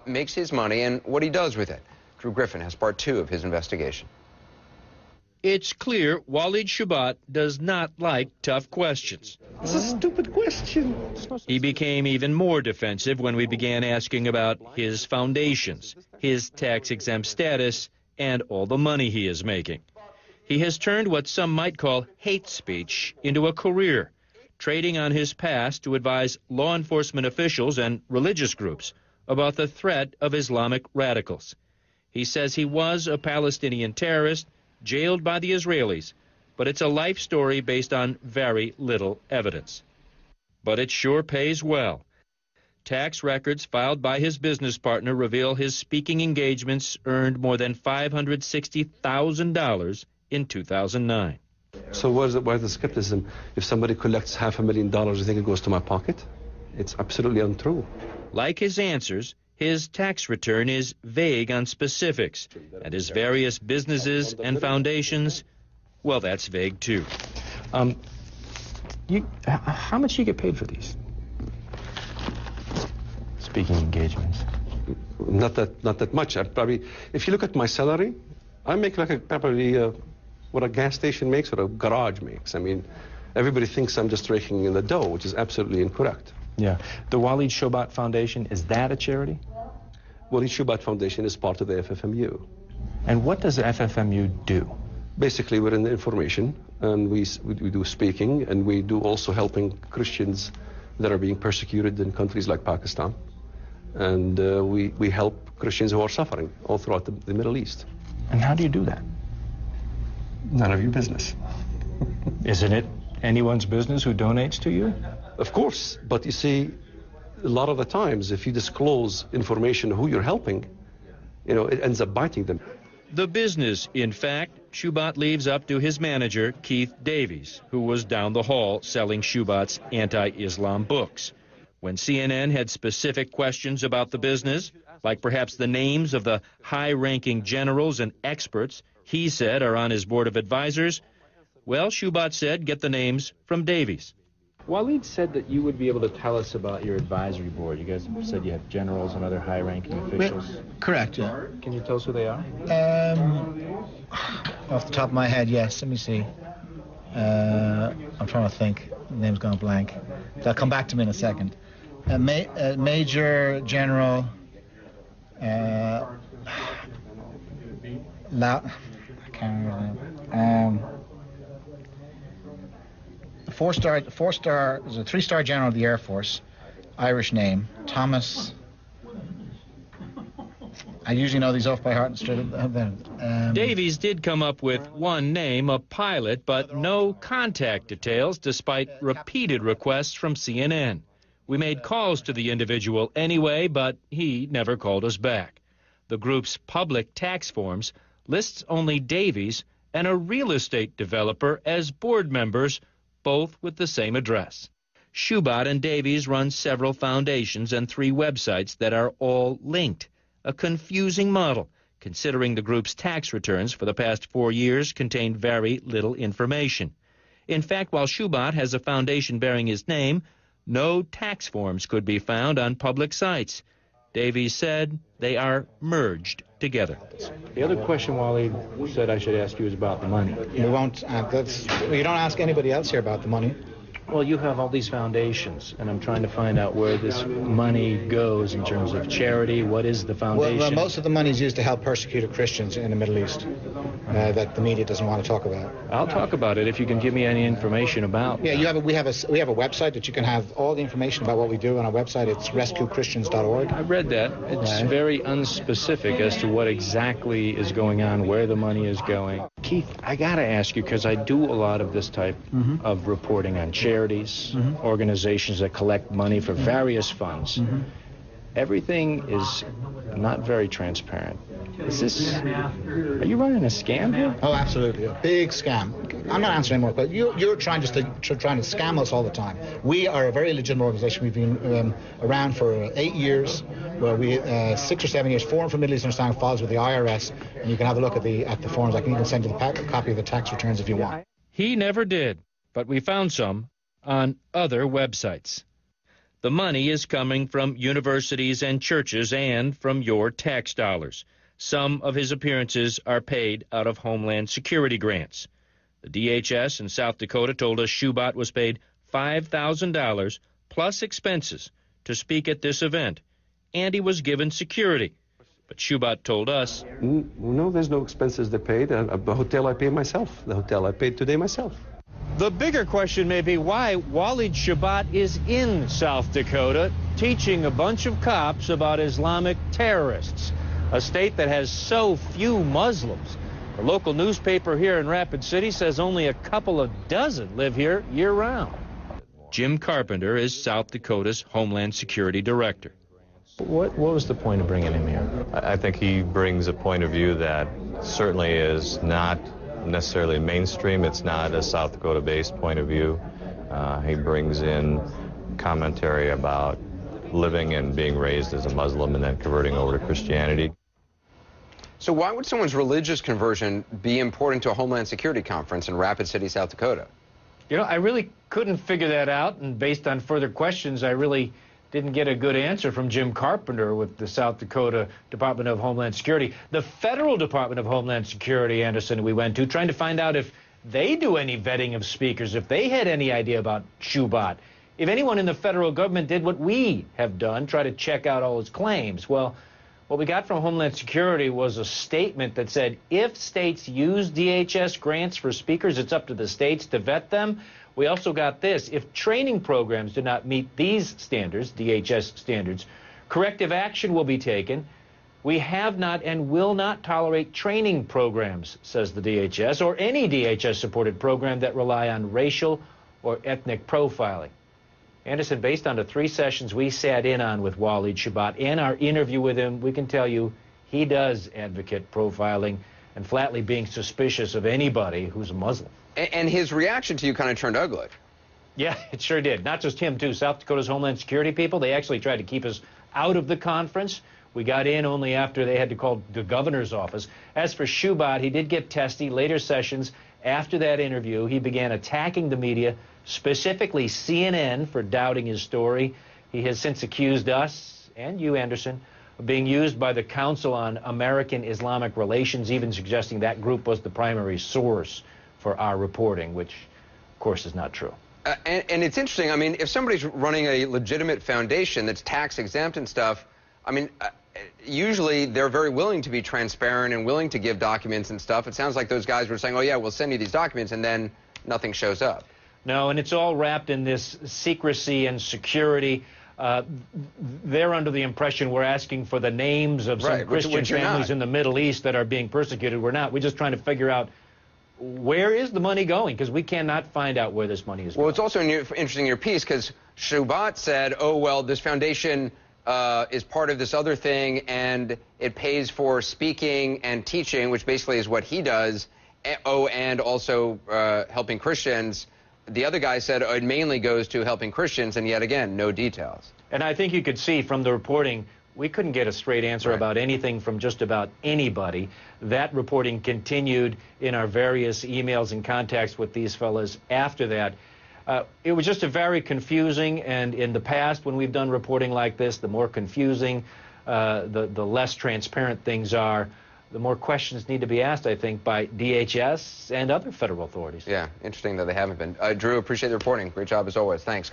makes his money and what he does with it. Drew Griffin has part 2 of his investigation. It's clear Walid Shoebat does not like tough questions. It's a stupid question. He became even more defensive when we began asking about his foundations, his tax-exempt status, and all the money he is making. He has turned what some might call hate speech into a career, trading on his past to advise law enforcement officials and religious groups about the threat of Islamic radicals. He says he was a Palestinian terrorist jailed by the Israelis, but it's a life story based on very little evidence. But it sure pays well. Tax records filed by his business partner reveal his speaking engagements earned more than $560,000 in 2009. So where's the skepticism? If somebody collects $500,000, you think it goes to my pocket? It's absolutely untrue. Like his answers, his tax return is vague on specifics, and his various businesses and foundations, well, that's vague too. How much do you get paid for these speaking engagements? Not that much. If you look at my salary, I make like probably what a gas station makes or a garage makes. I mean, everybody thinks I'm just raking in the dough, which is absolutely incorrect. Yeah. The Walid Shoebat Foundation, is that a charity? Walid Shoebat Foundation is part of the FFMU. And what does the FFMU do? Basically, we're in the information, and we do speaking, and we do also helping Christians that are being persecuted in countries like Pakistan. And we help Christians who are suffering all throughout the Middle East. And how do you do that? None of your business. Isn't it anyone's business who donates to you? Of course, but you see, a lot of the times, if you disclose information who you're helping, you know, it ends up biting them. The business, in fact, Shoebat leaves up to his manager, Keith Davies, who was down the hall selling Shoebat's anti-Islam books. When CNN had specific questions about the business, like perhaps the names of the high-ranking generals and experts he said are on his board of advisors, well, Shoebat said get the names from Davies. Walid said that you would be able to tell us about your advisory board. You guys said you have generals and other high-ranking officials. Correct, yeah. Can you tell us who they are? Off the top of my head, yes. Let me see. I'm trying to think. The name's gone blank. They'll come back to me in a second. Major General I can't remember the name. There's a 3-star general of the Air Force, Irish name, Thomas. I usually know these off by heart and straight up. Davies did come up with one name, a pilot, but no contact details despite repeated requests from CNN. We made calls to the individual anyway, but he never called us back. The group's public tax forms lists only Davies and a real estate developer as board members, both with the same address. Shoebat and Davies run several foundations and 3 websites that are all linked, a confusing model, considering the group's tax returns for the past 4 years contain very little information. In fact, while Shoebat has a foundation bearing his name, no tax forms could be found on public sites. Davies said they are merged together. The other question Walid said I should ask you is about the money. We won't. You don't ask anybody else here about the money. Well, you have all these foundations, and I'm trying to find out where this money goes in terms of charity. What is the foundation? Well, most of the money is used to help persecuted Christians in the Middle East that the media doesn't want to talk about. I'll talk about it if you can give me any information about. Yeah, we have a website that you can have all the information about what we do on our website. It's rescuechristians.org. I read that. It's very unspecific as to what exactly is going on, where the money is going. Keith, I got to ask you, because I do a lot of this type of reporting on charities, organizations that collect money for various funds. Everything is not very transparent. Are you running a scam here? Oh, absolutely. A big scam. I'm not answering anymore, but you're trying to scam us all the time. We are a very legitimate organization. We've been around for 8 years, where we 6 or 7 years, Forum for Middle Eastern Understanding files with the IRS, and you can have a look at the forms. I can even send you a copy of the tax returns if you want. He never did, but we found some on other websites. The money is coming from universities and churches and from your tax dollars. Some of his appearances are paid out of Homeland Security grants. The DHS in South Dakota told us Shoebat was paid $5,000 plus expenses to speak at this event, and he was given security. But Shoebat told us, no, there's no expenses they paid. The hotel I pay myself. The hotel I paid today myself. The bigger question may be why Walid Shoebat is in South Dakota teaching a bunch of cops about Islamic terrorists, a state that has so few Muslims. The local newspaper here in Rapid City says only a couple of dozen live here year-round. Jim Carpenter is South Dakota's Homeland Security Director. What was the point of bringing him here? I think he brings a point of view that certainly is not necessarily mainstream. It's not a South Dakota-based point of view. He brings in commentary about living and being raised as a Muslim and then converting over to Christianity. So why would someone's religious conversion be important to a Homeland Security conference in Rapid City, South Dakota? You know, I really couldn't figure that out, and based on further questions, I really didn't get a good answer from Jim Carpenter with the South Dakota Department of Homeland Security. The federal Department of Homeland Security, Anderson, we went to, trying to find out if they do any vetting of speakers, if they had any idea about Shoebat, if anyone in the federal government did what we have done, try to check out all his claims. Well, what we got from Homeland Security was a statement that said if states use DHS grants for speakers, it's up to the states to vet them. We also got this: if training programs do not meet these standards, DHS standards, corrective action will be taken. We have not and will not tolerate training programs, says the DHS, or any DHS-supported program that rely on racial or ethnic profiling. Anderson, based on the 3 sessions we sat in on with Walid Shoebat and our interview with him, we can tell you he does advocate profiling and flatly being suspicious of anybody who's a Muslim. And his reaction to you kind of turned ugly. Yeah, it sure did. Not just him, too. South Dakota's Homeland Security people, they actually tried to keep us out of the conference. We got in only after they had to call the governor's office. As for Shoebat, he did get testy. Later sessions, after that interview, he began attacking the media, specifically CNN, for doubting his story. He has since accused us, and you, Anderson, of being used by the Council on American Islamic Relations, even suggesting that group was the primary source for our reporting, which, of course, is not true. And it's interesting. I mean, if somebody's running a legitimate foundation that's tax exempt and stuff, I mean, usually they're very willing to be transparent and willing to give documents and stuff. It sounds like those guys were saying, oh, yeah, we'll send you these documents, and then nothing shows up. No, and it's all wrapped in this secrecy and security. They're under the impression we're asking for the names of some Christian families in the Middle East that are being persecuted. We're not. We're just trying to figure out where is the money going, because we cannot find out where this money is going. Well, it's also interesting in your piece, because Shoebat said, oh, well, this foundation is part of this other thing, and it pays for speaking and teaching, which basically is what he does, and also helping Christians. The other guy said it mainly goes to helping Christians, and yet again, no details. And I think you could see from the reporting, we couldn't get a straight answer about anything from just about anybody. That reporting continued in our various emails and contacts with these fellas after that. It was just a very confusing, and in the past when we've done reporting like this, the more confusing, the less transparent things are, the more questions need to be asked, I think, by DHS and other federal authorities. Yeah, interesting that they haven't been. Drew, appreciate the reporting. Great job as always. Thanks.